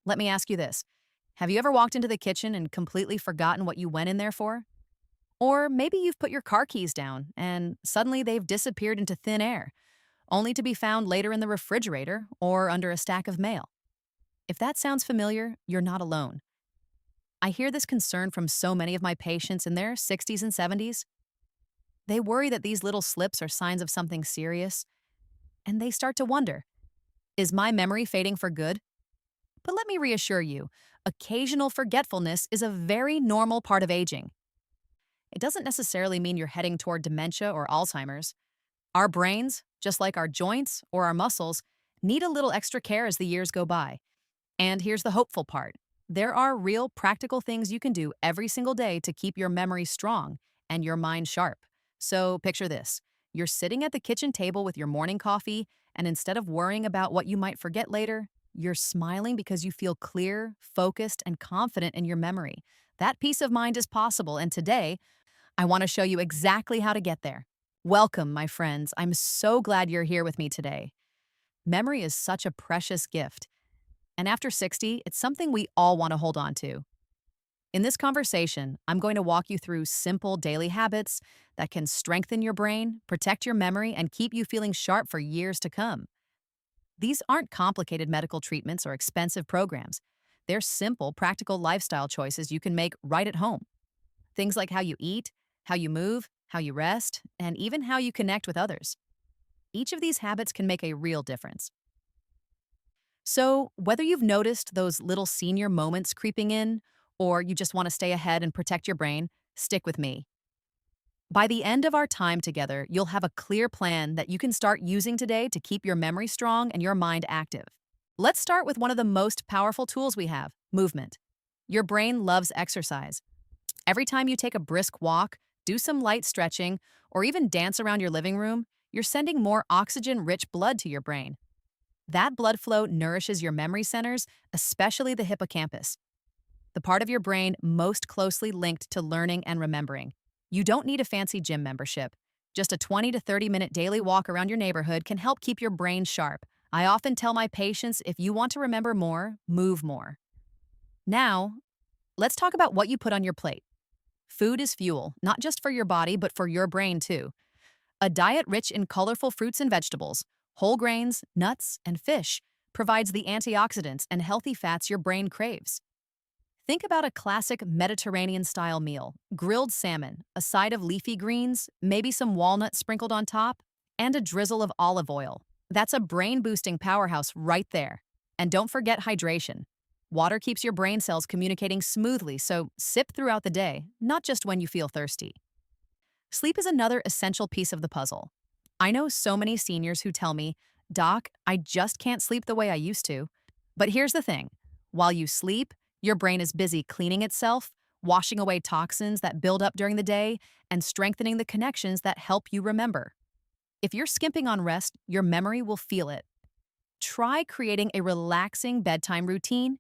Let me ask you this. Have you ever walked into the kitchen and completely forgotten what you went in there for? Or maybe you've put your car keys down and suddenly they've disappeared into thin air, only to be found later in the refrigerator or under a stack of mail. If that sounds familiar, you're not alone. I hear this concern from so many of my patients in their 60s and 70s. They worry that these little slips are signs of something serious, and they start to wonder, is my memory fading for good? But let me reassure you, occasional forgetfulness is a very normal part of aging. It doesn't necessarily mean you're heading toward dementia or Alzheimer's. Our brains, just like our joints or our muscles, need a little extra care as the years go by. And here's the hopeful part. There are real practical things you can do every single day to keep your memory strong and your mind sharp. So picture this. You're sitting at the kitchen table with your morning coffee, and instead of worrying about what you might forget later, you're smiling because you feel clear, focused, and confident in your memory. That peace of mind is possible, and today, I want to show you exactly how to get there. Welcome, my friends. I'm so glad you're here with me today. Memory is such a precious gift. And after 60, it's something we all want to hold on to. In this conversation, I'm going to walk you through simple daily habits that can strengthen your brain, protect your memory, and keep you feeling sharp for years to come. These aren't complicated medical treatments or expensive programs. They're simple, practical lifestyle choices you can make right at home. Things like how you eat, how you move, how you rest, and even how you connect with others. Each of these habits can make a real difference. So, whether you've noticed those little senior moments creeping in, or you just want to stay ahead and protect your brain, stick with me. By the end of our time together, you'll have a clear plan that you can start using today to keep your memory strong and your mind active. Let's start with one of the most powerful tools we have, movement. Your brain loves exercise. Every time you take a brisk walk, do some light stretching, or even dance around your living room, you're sending more oxygen-rich blood to your brain. That blood flow nourishes your memory centers, especially the hippocampus, the part of your brain most closely linked to learning and remembering. You don't need a fancy gym membership. Just a 20 to 30-minute daily walk around your neighborhood can help keep your brain sharp. I often tell my patients, if you want to remember more, move more. Now, let's talk about what you put on your plate. Food is fuel, not just for your body, but for your brain too. A diet rich in colorful fruits and vegetables, whole grains, nuts, and fish provides the antioxidants and healthy fats your brain craves. Think about a classic Mediterranean-style meal: grilled salmon, a side of leafy greens, maybe some walnuts sprinkled on top, and a drizzle of olive oil. That's a brain-boosting powerhouse right there. And don't forget hydration. Water keeps your brain cells communicating smoothly, so sip throughout the day, not just when you feel thirsty. Sleep is another essential piece of the puzzle. I know so many seniors who tell me, "Doc, I just can't sleep the way I used to." But here's the thing. While you sleep, your brain is busy cleaning itself, washing away toxins that build up during the day, and strengthening the connections that help you remember. If you're skimping on rest, your memory will feel it. Try creating a relaxing bedtime routine.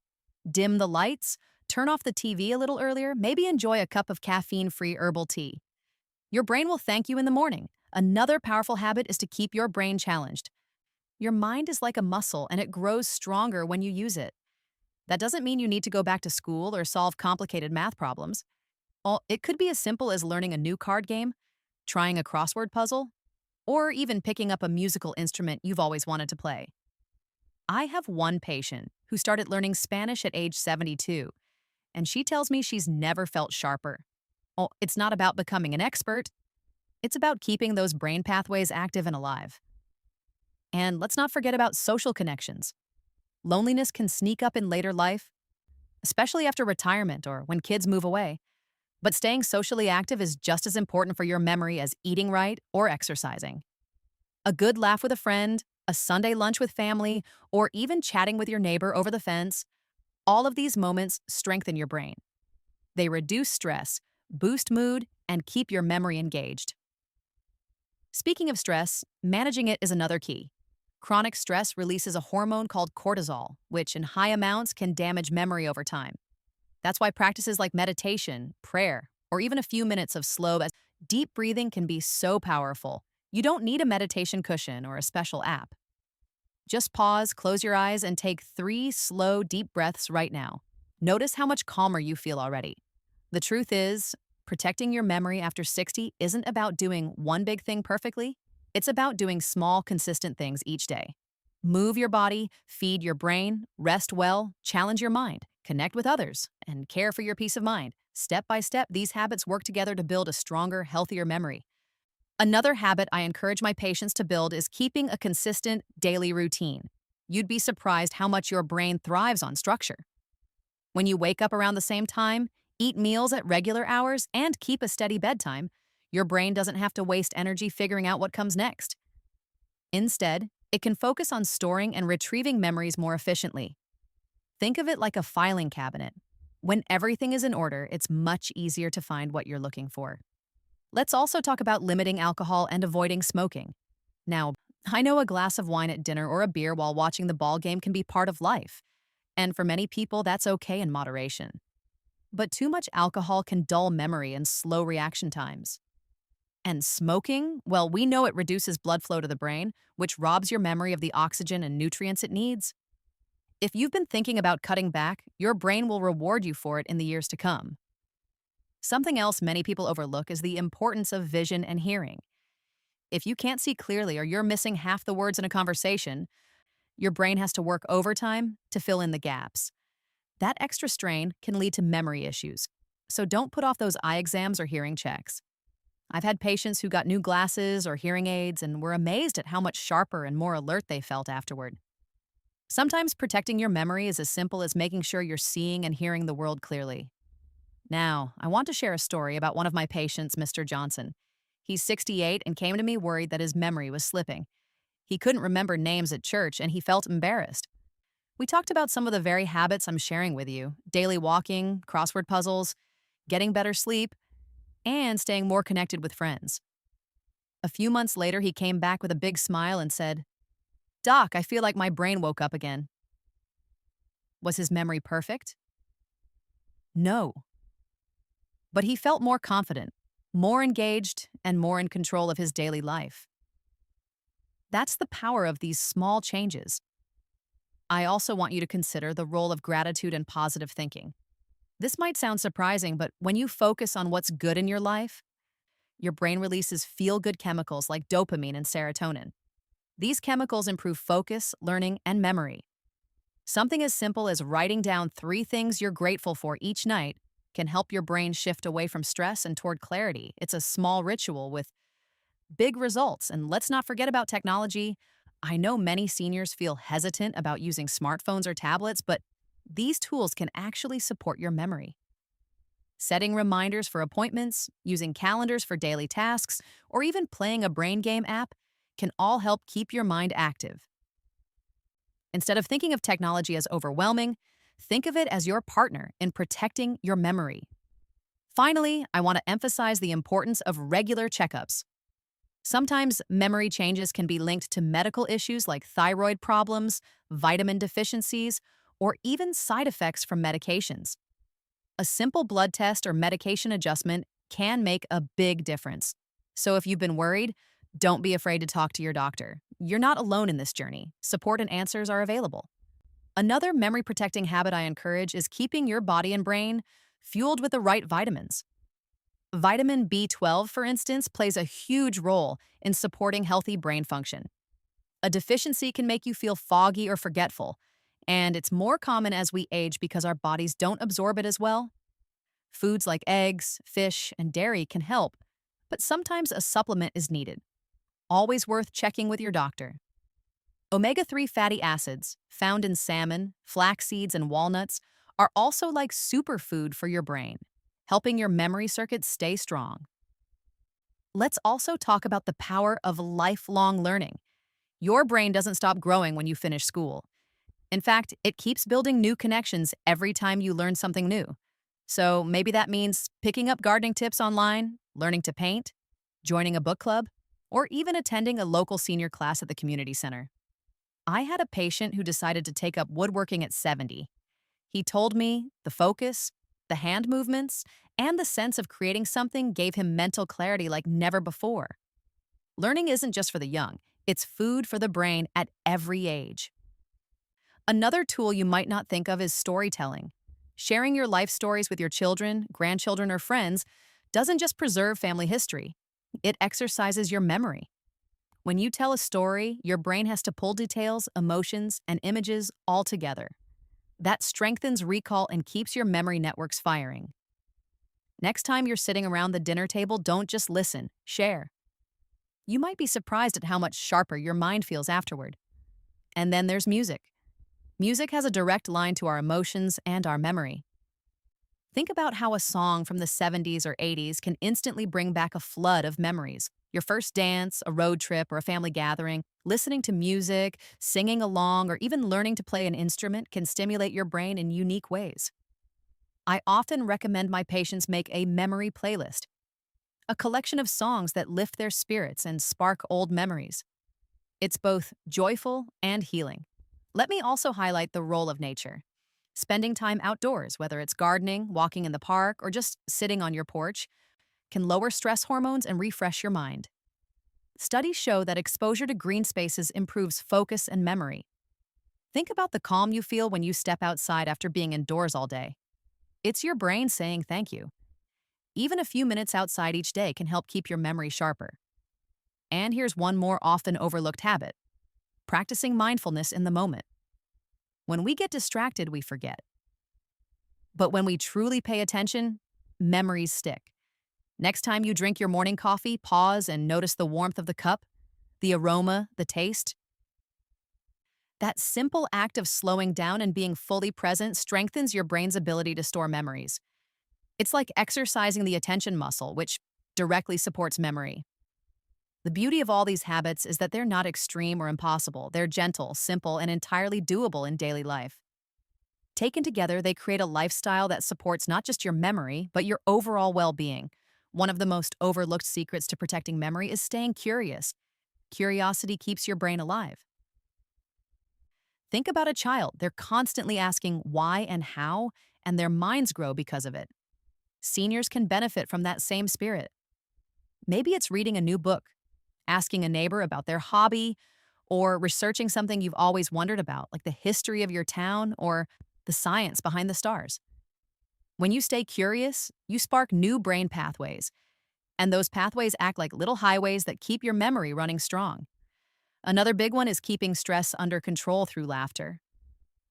Dim the lights, turn off the TV a little earlier, maybe enjoy a cup of caffeine-free herbal tea. Your brain will thank you in the morning. Another powerful habit is to keep your brain challenged. Your mind is like a muscle, and it grows stronger when you use it. That doesn't mean you need to go back to school or solve complicated math problems. It could be as simple as learning a new card game, trying a crossword puzzle, or even picking up a musical instrument you've always wanted to play. I have one patient who started learning Spanish at age 72, and she tells me she's never felt sharper. It's not about becoming an expert. It's about keeping those brain pathways active and alive. And let's not forget about social connections. Loneliness can sneak up in later life, especially after retirement or when kids move away. But staying socially active is just as important for your memory as eating right or exercising. A good laugh with a friend, a Sunday lunch with family, or even chatting with your neighbor over the fence, all of these moments strengthen your brain. They reduce stress, boost mood, and keep your memory engaged. Speaking of stress, managing it is another key. Chronic stress releases a hormone called cortisol, which in high amounts can damage memory over time. That's why practices like meditation, prayer, or even a few minutes of slow, deep breathing can be so powerful. You don't need a meditation cushion or a special app. Just pause, close your eyes, and take 3 slow, deep breaths right now. Notice how much calmer you feel already. The truth is, protecting your memory after 60 isn't about doing one big thing perfectly. It's about doing small, consistent things each day. Move your body, feed your brain, rest well, challenge your mind, connect with others, and care for your peace of mind. Step by step, these habits work together to build a stronger, healthier memory. Another habit I encourage my patients to build is keeping a consistent daily routine. You'd be surprised how much your brain thrives on structure. When you wake up around the same time, eat meals at regular hours, and keep a steady bedtime, your brain doesn't have to waste energy figuring out what comes next. Instead, it can focus on storing and retrieving memories more efficiently. Think of it like a filing cabinet. When everything is in order, it's much easier to find what you're looking for. Let's also talk about limiting alcohol and avoiding smoking. Now, I know a glass of wine at dinner or a beer while watching the ball game can be part of life, and for many people, that's okay in moderation. But too much alcohol can dull memory and slow reaction times. And smoking, well, we know it reduces blood flow to the brain, which robs your memory of the oxygen and nutrients it needs. If you've been thinking about cutting back, your brain will reward you for it in the years to come. Something else many people overlook is the importance of vision and hearing. If you can't see clearly or you're missing half the words in a conversation, your brain has to work overtime to fill in the gaps. That extra strain can lead to memory issues, so don't put off those eye exams or hearing checks. I've had patients who got new glasses or hearing aids and were amazed at how much sharper and more alert they felt afterward. Sometimes protecting your memory is as simple as making sure you're seeing and hearing the world clearly. Now, I want to share a story about one of my patients, Mr. Johnson. He's 68 and came to me worried that his memory was slipping. He couldn't remember names at church and he felt embarrassed. We talked about some of the very habits I'm sharing with you: daily walking, crossword puzzles, getting better sleep, and staying more connected with friends. A few months later, he came back with a big smile and said, "Doc, I feel like my brain woke up again." Was his memory perfect? No. But he felt more confident, more engaged, and more in control of his daily life. That's the power of these small changes. I also want you to consider the role of gratitude and positive thinking. This might sound surprising, but when you focus on what's good in your life, your brain releases feel-good chemicals like dopamine and serotonin. These chemicals improve focus, learning, and memory. Something as simple as writing down 3 things you're grateful for each night can help your brain shift away from stress and toward clarity. It's a small ritual with big results. And let's not forget about technology. I know many seniors feel hesitant about using smartphones or tablets, but these tools can actually support your memory. Setting reminders for appointments, using calendars for daily tasks, or even playing a brain game app can all help keep your mind active. Instead of thinking of technology as overwhelming, think of it as your partner in protecting your memory. Finally, I want to emphasize the importance of regular checkups. Sometimes memory changes can be linked to medical issues like thyroid problems, vitamin deficiencies, or even side effects from medications. A simple blood test or medication adjustment can make a big difference. So if you've been worried, don't be afraid to talk to your doctor. You're not alone in this journey. Support and answers are available. Another memory-protecting habit I encourage is keeping your body and brain fueled with the right vitamins. Vitamin B12, for instance, plays a huge role in supporting healthy brain function. A deficiency can make you feel foggy or forgetful, and it's more common as we age because our bodies don't absorb it as well. Foods like eggs, fish, and dairy can help, but sometimes a supplement is needed. Always worth checking with your doctor. Omega-3 fatty acids, found in salmon, flax seeds, and walnuts, are also like superfood for your brain, helping your memory circuits stay strong. Let's also talk about the power of lifelong learning. Your brain doesn't stop growing when you finish school. In fact, it keeps building new connections every time you learn something new. So maybe that means picking up gardening tips online, learning to paint, joining a book club, or even attending a local senior class at the community center. I had a patient who decided to take up woodworking at 70. He told me the focus, the hand movements, and the sense of creating something gave him mental clarity like never before. Learning isn't just for the young, It's food for the brain at every age. Another tool you might not think of is storytelling. Sharing your life stories with your children, grandchildren, or friends doesn't just preserve family history, it exercises your memory. When you tell a story, your brain has to pull details, emotions, and images all together. That strengthens recall and keeps your memory networks firing. Next time you're sitting around the dinner table, don't just listen, share. You might be surprised at how much sharper your mind feels afterward. And then there's music. Music has a direct line to our emotions and our memory. Think about how a song from the 70s or 80s can instantly bring back a flood of memories. Your first dance, a road trip, or a family gathering, listening to music, singing along, or even learning to play an instrument can stimulate your brain in unique ways. I often recommend my patients make a memory playlist, a collection of songs that lift their spirits and spark old memories. It's both joyful and healing. Let me also highlight the role of nature. Spending time outdoors, whether it's gardening, walking in the park, or just sitting on your porch, can lower stress hormones and refresh your mind. Studies show that exposure to green spaces improves focus and memory. Think about the calm you feel when you step outside after being indoors all day. It's your brain saying thank you. Even a few minutes outside each day can help keep your memory sharper. And here's one more often overlooked habit: practicing mindfulness in the moment. When we get distracted, we forget. But when we truly pay attention, memories stick. Next time you drink your morning coffee, pause and notice the warmth of the cup, the aroma, the taste. That simple act of slowing down and being fully present strengthens your brain's ability to store memories. It's like exercising the attention muscle, which directly supports memory. The beauty of all these habits is that they're not extreme or impossible. They're gentle, simple, and entirely doable in daily life. Taken together, they create a lifestyle that supports not just your memory, but your overall well-being. One of the most overlooked secrets to protecting memory is staying curious. Curiosity keeps your brain alive. Think about a child. They're constantly asking why and how, and their minds grow because of it. Seniors can benefit from that same spirit. Maybe it's reading a new book, asking a neighbor about their hobby, or researching something you've always wondered about, like the history of your town or the science behind the stars. When you stay curious, you spark new brain pathways, and those pathways act like little highways that keep your memory running strong. Another big one is keeping stress under control through laughter.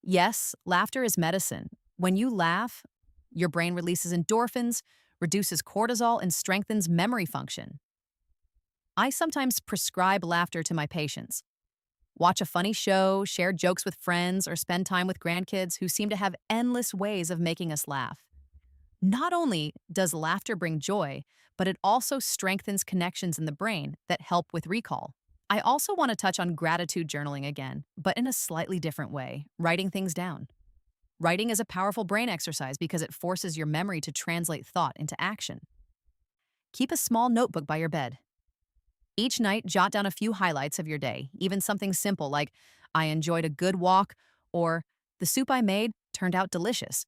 Yes, laughter is medicine. When you laugh, your brain releases endorphins, reduces cortisol, and strengthens memory function. I sometimes prescribe laughter to my patients. Watch a funny show, share jokes with friends, or spend time with grandkids who seem to have endless ways of making us laugh. Not only does laughter bring joy, but it also strengthens connections in the brain that help with recall. I also want to touch on gratitude journaling again, but in a slightly different way, writing things down. Writing is a powerful brain exercise because it forces your memory to translate thought into action. Keep a small notebook by your bed. Each night, jot down a few highlights of your day, even something simple like, "I enjoyed a good walk," or "The soup I made turned out delicious."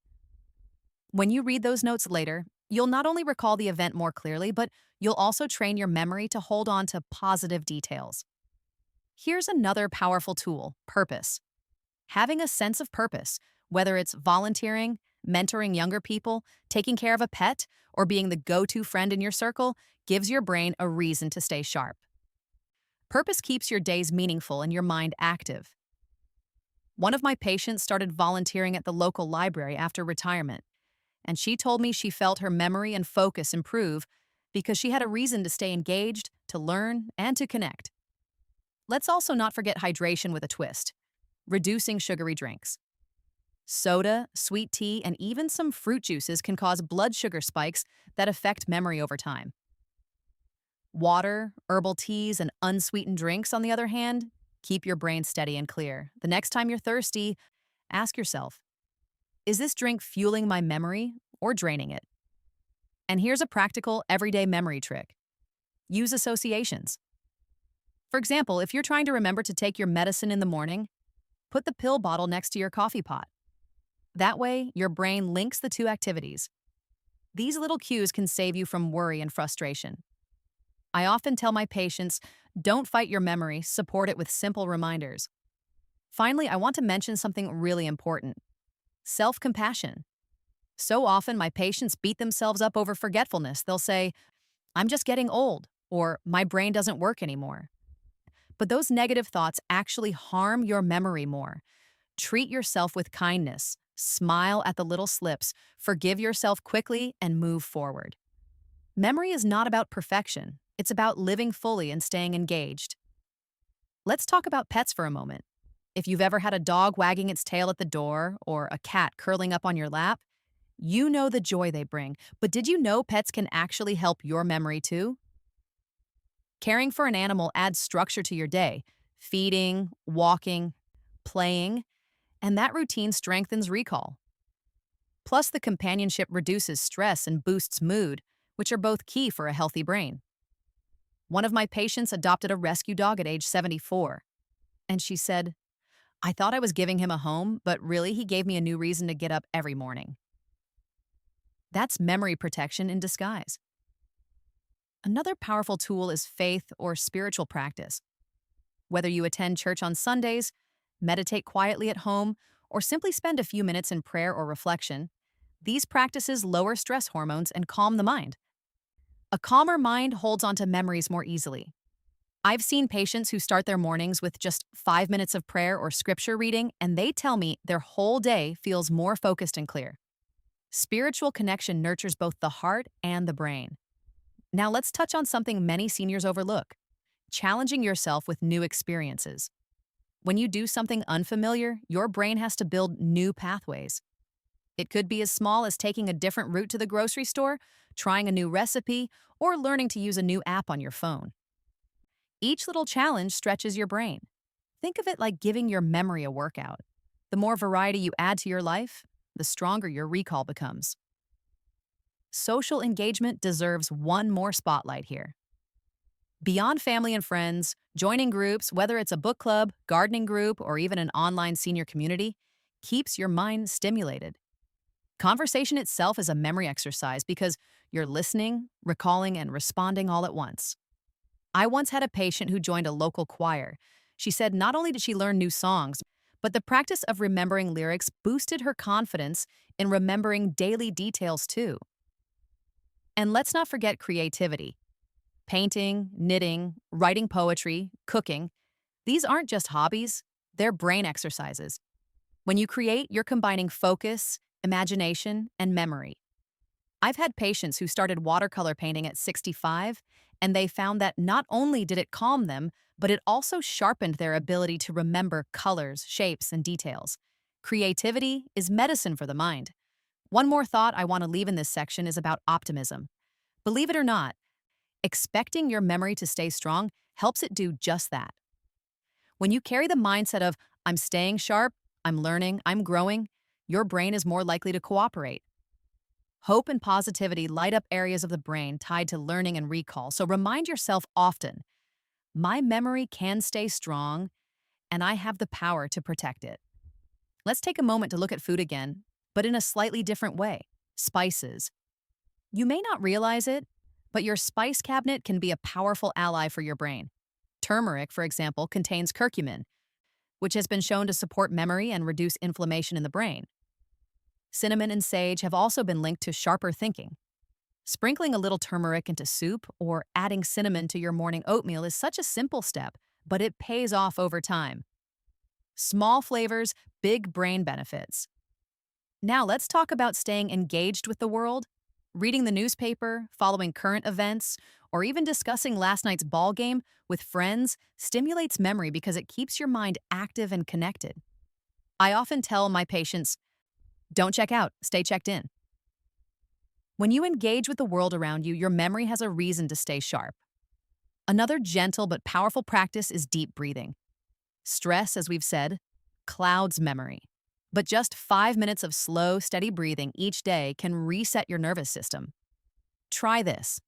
When you read those notes later, you'll not only recall the event more clearly, but you'll also train your memory to hold on to positive details. Here's another powerful tool: purpose. Having a sense of purpose, whether it's volunteering, mentoring younger people, taking care of a pet, or being the go-to friend in your circle, gives your brain a reason to stay sharp. Purpose keeps your days meaningful and your mind active. One of my patients started volunteering at the local library after retirement, and she told me she felt her memory and focus improve because she had a reason to stay engaged, to learn, and to connect. Let's also not forget hydration with a twist: reducing sugary drinks. Soda, sweet tea, and even some fruit juices can cause blood sugar spikes that affect memory over time. Water, herbal teas, and unsweetened drinks, on the other hand, keep your brain steady and clear. The next time you're thirsty, ask yourself, is this drink fueling my memory or draining it? And here's a practical, everyday memory trick. Use associations. For example, if you're trying to remember to take your medicine in the morning, put the pill bottle next to your coffee pot. That way, your brain links the two activities. These little cues can save you from worry and frustration. I often tell my patients, don't fight your memory, support it with simple reminders. Finally, I want to mention something really important: self compassion. So often, my patients beat themselves up over forgetfulness. They'll say, I'm just getting old, or my brain doesn't work anymore. But those negative thoughts actually harm your memory more. Treat yourself with kindness, smile at the little slips, forgive yourself quickly, and move forward. Memory is not about perfection, it's about living fully and staying engaged. Let's talk about pets for a moment. If you've ever had a dog wagging its tail at the door or a cat curling up on your lap, you know the joy they bring. But did you know pets can actually help your memory too? Caring for an animal adds structure to your day: feeding, walking, playing, and that routine strengthens recall. Plus, the companionship reduces stress and boosts mood, which are both key for a healthy brain. One of my patients adopted a rescue dog at age 74, and she said, I thought I was giving him a home, but really he gave me a new reason to get up every morning. That's memory protection in disguise. Another powerful tool is faith or spiritual practice. Whether you attend church on Sundays, meditate quietly at home, or simply spend a few minutes in prayer or reflection, these practices lower stress hormones and calm the mind. A calmer mind holds onto memories more easily. I've seen patients who start their mornings with just 5 minutes of prayer or scripture reading, and they tell me their whole day feels more focused and clear. Spiritual connection nurtures both the heart and the brain. Now let's touch on something many seniors overlook: challenging yourself with new experiences. When you do something unfamiliar, your brain has to build new pathways. It could be as small as taking a different route to the grocery store, trying a new recipe, or learning to use a new app on your phone. Each little challenge stretches your brain. Think of it like giving your memory a workout. The more variety you add to your life, the stronger your recall becomes. Social engagement deserves one more spotlight here. Beyond family and friends, joining groups, whether it's a book club, gardening group, or even an online senior community, keeps your mind stimulated. Conversation itself is a memory exercise because you're listening, recalling, and responding all at once. I once had a patient who joined a local choir. She said not only did she learn new songs, but the practice of remembering lyrics boosted her confidence in remembering daily details too. And let's not forget creativity. Painting, knitting, writing poetry, cooking, these aren't just hobbies, they're brain exercises. When you create, you're combining focus, imagination, and memory. I've had patients who started watercolor painting at 65, and they found that not only did it calm them, but it also sharpened their ability to remember colors, shapes, and details. Creativity is medicine for the mind. One more thought I want to leave in this section is about optimism. Believe it or not, expecting your memory to stay strong helps it do just that. When you carry the mindset of, I'm staying sharp, I'm learning, I'm growing, your brain is more likely to cooperate. Hope and positivity light up areas of the brain tied to learning and recall, so remind yourself often, my memory can stay strong, and I have the power to protect it. Let's take a moment to look at food again, but in a slightly different way: spices. You may not realize it, but your spice cabinet can be a powerful ally for your brain. Turmeric, for example, contains curcumin, which has been shown to support memory and reduce inflammation in the brain. Cinnamon and sage have also been linked to sharper thinking. Sprinkling a little turmeric into soup or adding cinnamon to your morning oatmeal is such a simple step, but it pays off over time. Small flavors, big brain benefits. Now let's talk about staying engaged with the world. Reading the newspaper, following current events, or even discussing last night's ball game with friends stimulates memory because it keeps your mind active and connected. I often tell my patients, don't check out, stay checked in. When you engage with the world around you, your memory has a reason to stay sharp. Another gentle but powerful practice is deep breathing. Stress, as we've said, clouds memory. But just 5 minutes of slow, steady breathing each day can reset your nervous system. Try this.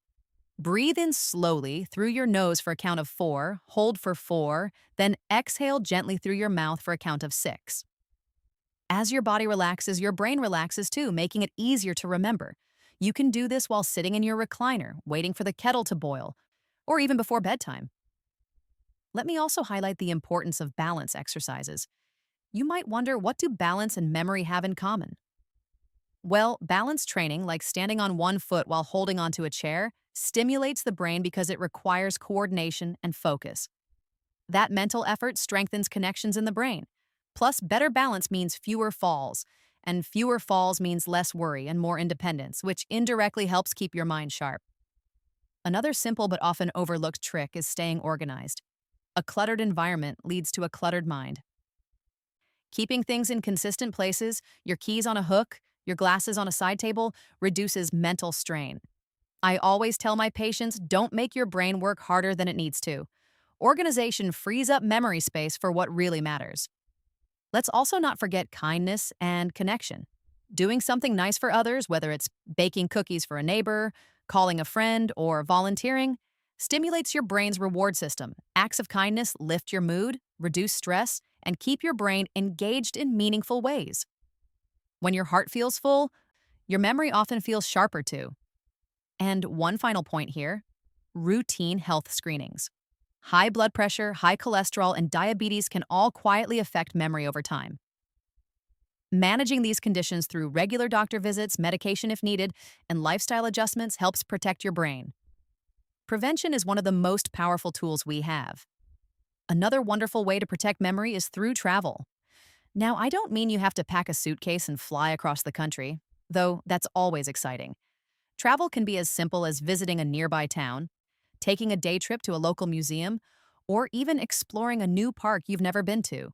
Breathe in slowly through your nose for a count of 4, hold for 4, then exhale gently through your mouth for a count of 6. As your body relaxes, your brain relaxes too, making it easier to remember. You can do this while sitting in your recliner, waiting for the kettle to boil, or even before bedtime. Let me also highlight the importance of balance exercises. You might wonder, what do balance and memory have in common? Well, balance training, like standing on one foot while holding onto a chair, stimulates the brain because it requires coordination and focus. That mental effort strengthens connections in the brain. Plus, better balance means fewer falls, and fewer falls means less worry and more independence, which indirectly helps keep your mind sharp. Another simple but often overlooked trick is staying organized. A cluttered environment leads to a cluttered mind. Keeping things in consistent places, your keys on a hook, your glasses on a side table, reduces mental strain. I always tell my patients, don't make your brain work harder than it needs to. Organization frees up memory space for what really matters. Let's also not forget kindness and connection. Doing something nice for others, whether it's baking cookies for a neighbor, calling a friend, or volunteering, stimulates your brain's reward system. Acts of kindness lift your mood, reduce stress, and keep your brain engaged in meaningful ways. When your heart feels full, your memory often feels sharper too. And one final point here: routine health screenings. High blood pressure, high cholesterol, and diabetes can all quietly affect memory over time. Managing these conditions through regular doctor visits, medication if needed, and lifestyle adjustments helps protect your brain. Prevention is one of the most powerful tools we have. Another wonderful way to protect memory is through travel. Now, I don't mean you have to pack a suitcase and fly across the country, though that's always exciting. Travel can be as simple as visiting a nearby town, taking a day trip to a local museum, or even exploring a new park you've never been to.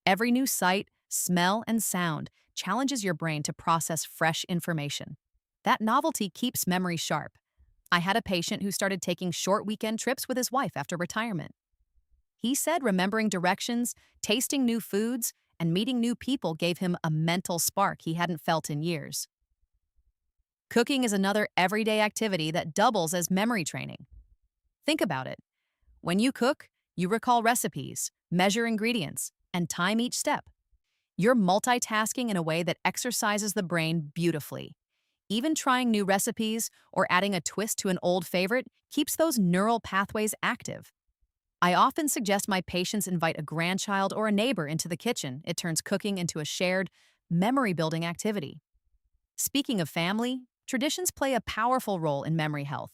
Every new sight, smell, and sound challenges your brain to process fresh information. That novelty keeps memory sharp. I had a patient who started taking short weekend trips with his wife after retirement. He said remembering directions, tasting new foods, and meeting new people gave him a mental spark he hadn't felt in years. Cooking is another everyday activity that doubles as memory training. Think about it. When you cook, you recall recipes, measure ingredients, and time each step. You're multitasking in a way that exercises the brain beautifully. Even trying new recipes or adding a twist to an old favorite keeps those neural pathways active. I often suggest my patients invite a grandchild or a neighbor into the kitchen. It turns cooking into a shared, memory-building activity. Speaking of family, traditions play a powerful role in memory health.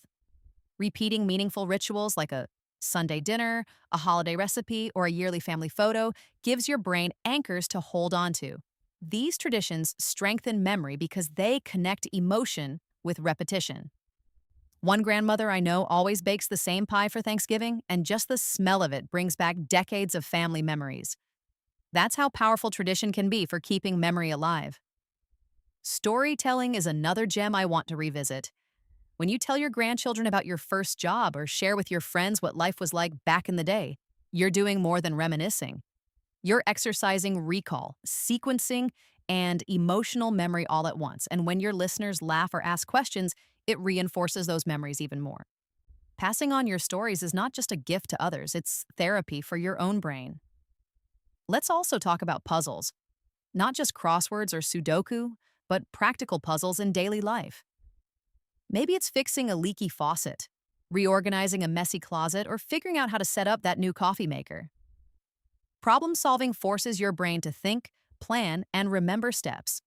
Repeating meaningful rituals like a Sunday dinner, a holiday recipe, or a yearly family photo gives your brain anchors to hold on to. These traditions strengthen memory because they connect emotion with repetition. One grandmother I know always bakes the same pie for Thanksgiving, and just the smell of it brings back decades of family memories. That's how powerful tradition can be for keeping memory alive. Storytelling is another gem I want to revisit. When you tell your grandchildren about your first job or share with your friends what life was like back in the day, you're doing more than reminiscing. You're exercising recall, sequencing, and emotional memory all at once. And when your listeners laugh or ask questions, it reinforces those memories even more. Passing on your stories is not just a gift to others, it's therapy for your own brain. Let's also talk about puzzles. Not just crosswords or Sudoku, but practical puzzles in daily life. Maybe it's fixing a leaky faucet, reorganizing a messy closet, or figuring out how to set up that new coffee maker. Problem solving forces your brain to think, plan, and remember steps.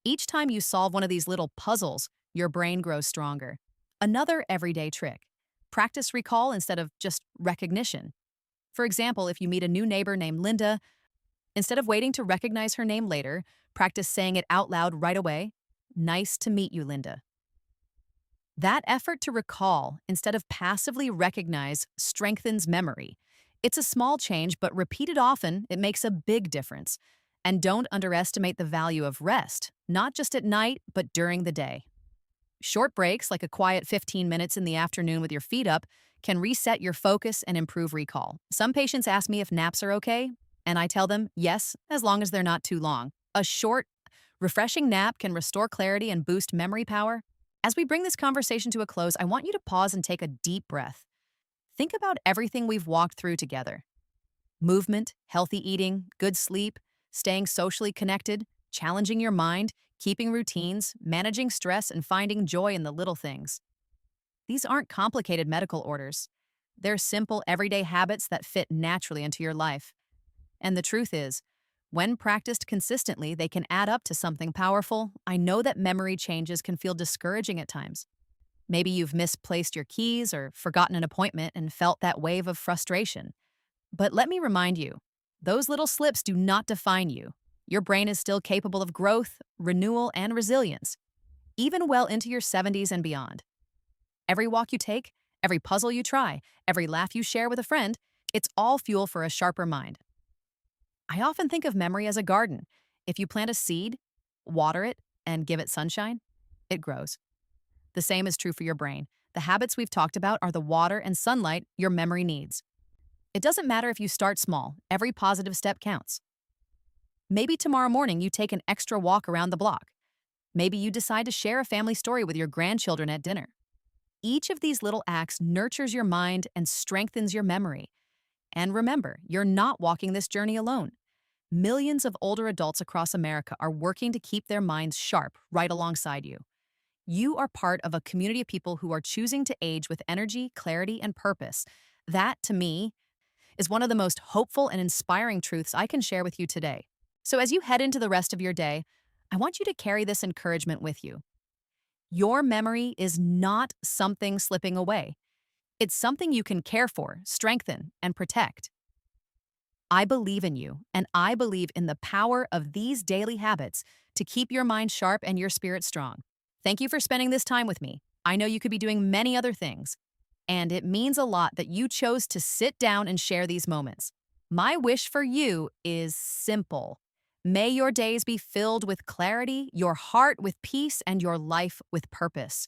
Each time you solve one of these little puzzles, your brain grows stronger. Another everyday trick: practice recall instead of just recognition. For example, if you meet a new neighbor named Linda, instead of waiting to recognize her name later, practice saying it out loud right away. Nice to meet you, Linda. That effort to recall instead of passively recognize strengthens memory. It's a small change, but repeated often, it makes a big difference. And don't underestimate the value of rest, not just at night, but during the day. Short breaks, like a quiet 15 minutes in the afternoon with your feet up, can reset your focus and improve recall. Some patients ask me if naps are okay, and I tell them yes, as long as they're not too long. A short, refreshing nap can restore clarity and boost memory power. As we bring this conversation to a close, I want you to pause and take a deep breath. Think about everything we've walked through together: movement, healthy eating, good sleep, staying socially connected, challenging your mind, keeping routines, managing stress, and finding joy in the little things. These aren't complicated medical orders. They're simple, everyday habits that fit naturally into your life. And the truth is, when practiced consistently, they can add up to something powerful. I know that memory changes can feel discouraging at times. Maybe you've misplaced your keys or forgotten an appointment and felt that wave of frustration. But let me remind you, those little slips do not define you. Your brain is still capable of growth, renewal, and resilience, even well into your 70s and beyond. Every walk you take, every puzzle you try, every laugh you share with a friend, it's all fuel for a sharper mind. I often think of memory as a garden. If you plant a seed, water it, and give it sunshine, it grows. The same is true for your brain. The habits we've talked about are the water and sunlight your memory needs. It doesn't matter if you start small, every positive step counts. Maybe tomorrow morning you take an extra walk around the block. Maybe you decide to share a family story with your grandchildren at dinner. Each of these little acts nurtures your mind and strengthens your memory. And remember, you're not walking this journey alone. Millions of older adults across America are working to keep their minds sharp right alongside you. You are part of a community of people who are choosing to age with energy, clarity, and purpose. That, to me, is one of the most hopeful and inspiring truths I can share with you today. So as you head into the rest of your day, I want you to carry this encouragement with you. Your memory is not something slipping away. It's something you can care for, strengthen, and protect. I believe in you, and I believe in the power of these daily habits to keep your mind sharp and your spirit strong. Thank you for spending this time with me. I know you could be doing many other things, and it means a lot that you chose to sit down and share these moments. My wish for you is simple. May your days be filled with clarity, your heart with peace, and your life with purpose.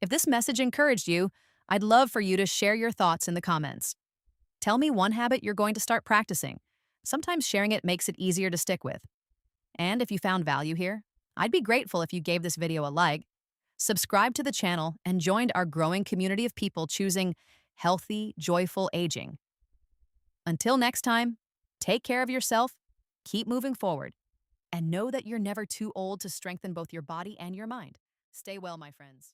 If this message encouraged you, I'd love for you to share your thoughts in the comments. Tell me one habit you're going to start practicing. Sometimes sharing it makes it easier to stick with. And if you found value here, I'd be grateful if you gave this video a like, subscribe to the channel, and joined our growing community of people choosing healthy, joyful aging. Until next time, take care of yourself, keep moving forward, and know that you're never too old to strengthen both your body and your mind. Stay well, my friends.